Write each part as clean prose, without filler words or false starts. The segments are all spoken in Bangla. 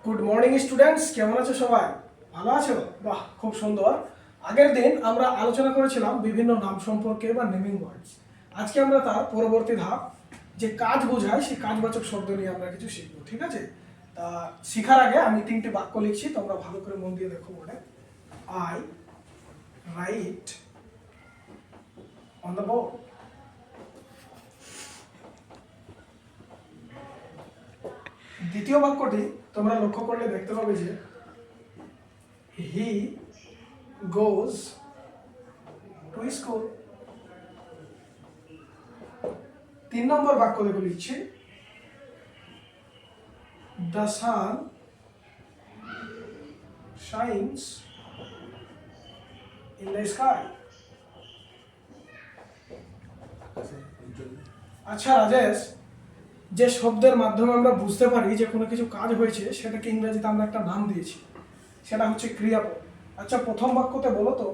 গুড মর্নিং স্টুডেন্টস, কেমন আছো সবাই? ভালো আছো? বাহ, খুব সুন্দর। আগের দিন আমরা আলোচনা করেছিলাম বিভিন্ন নাম সম্পর্কে বা নেমিং ওয়ার্ডস। আজকে আমরা তার পরবর্তী ধাপ, যে কাজ বোঝায় সেই কাজবাচক শব্দ নিয়ে আমরা কিছু শিখবো, ঠিক আছে? তা শেখার আগে আমি তিনটি বাক্য লিখছি, তোমরা ভালো করে মন দিয়ে দেখো বোর্ডে। I right on the board. দ্বিতীয় বাক্যটি তোমরা লক্ষ্য করলে দেখতে পাবে যে হি গোজ টু স্কুল। 3 নম্বর বাক্য দেখো লিখছি, the sun shines in the sky. আচ্ছা রাজেশ, যে শব্দের মাধ্যমে আমরা বুঝতে পারি যে কোনো কিছু কাজ হয়েছে সেটাকে ইংরেজিতে আমরা একটা নাম দিয়েছি, সেটা হচ্ছে ক্রিয়াপদ। আচ্ছা, প্রথম বাক্যতে বলো তো,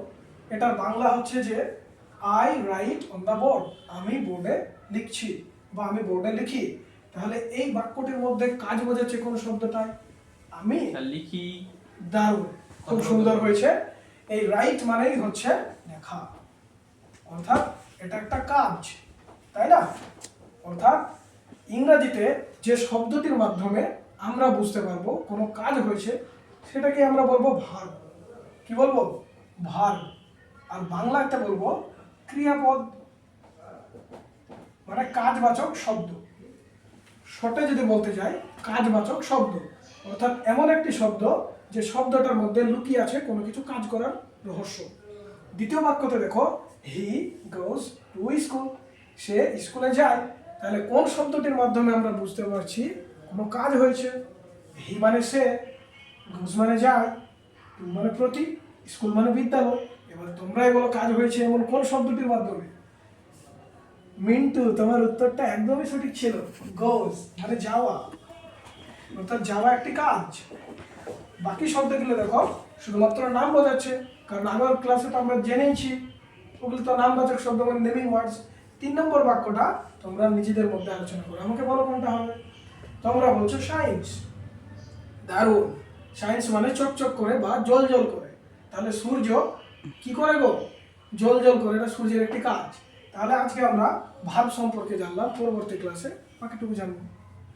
এটার বাংলা হচ্ছে যে I right on the board, আমি বোর্ডে লিখছি বা আমি বোর্ডে লিখি। তাহলে এই বাক্যটির মধ্যে কাজ বোঝাচ্ছে কোন শব্দটাই? আমি লিখি। দারুণ, খুব সুন্দর হয়েছে। এই রাইট মানেই হচ্ছে লেখা, অর্থাৎ এটা একটা কাজ, তাই না? অর্থাৎ ইংরেজিতে যে শব্দটির মাধ্যমে আমরা বুঝতে পারবো কোনো কাজ হয়েছে সেটাকে আমরা বলবো ভার্ব। কি বলবো? ভার্ব। আর বাংলাতে বলবো ক্রিয়াপদ, মানে কাজবাচক শব্দ। শর্টে যদি বলতে যাই, কাজবাচক শব্দ, অর্থাৎ এমন একটি শব্দ যে শব্দটার মধ্যে লুকিয়ে আছে কোনো কিছু কাজ করার রহস্য। দ্বিতীয় বাক্যতে দেখো, হি গোজ টু স্কুল, সে স্কুলে যায়। তাহলে কোন শব্দটির মাধ্যমে আমরা বুঝতে পারছি কোনো কাজ হয়েছে? হি মানে সে, গোজ মানে যায়, টু মানে প্রতি, স্কুল মানে বিদ্যালয়। এবার তোমরাই বলো কাজ হয়েছে এমন কোন শব্দটির মাধ্যমে? মিন্টু, তোমার উত্তরটা একদমই সঠিক ছিল। গোজ মানে যাওয়া, অর্থাৎ যাওয়া একটি কাজ। বাকি শব্দগুলো দেখো শুধুমাত্র নাম বোঝাচ্ছে, কারণ আগের ক্লাসে তো আমরা জেনেইছি ওগুলো তো নামবাচক শব্দ, মানে নেমিং ওয়ার্ডস। 3 নম্বর বাক্যটা তোমরা নিজেদের মধ্যে আলোচনা করো, আমাকে বলো কোনটা হবে। তোমরা বলছো সায়েন্স। দারুণ, সায়েন্স মানে চকচক করে বা জল জল করে। তাহলে সূর্য কি করে গো? জল জল করে, এটা সূর্যের একটি কাজ। তাহলে আজকে আমরা ভার্ব সম্পর্কে জানলাম, পরবর্তী ক্লাসে বাকিটুকু জানবো।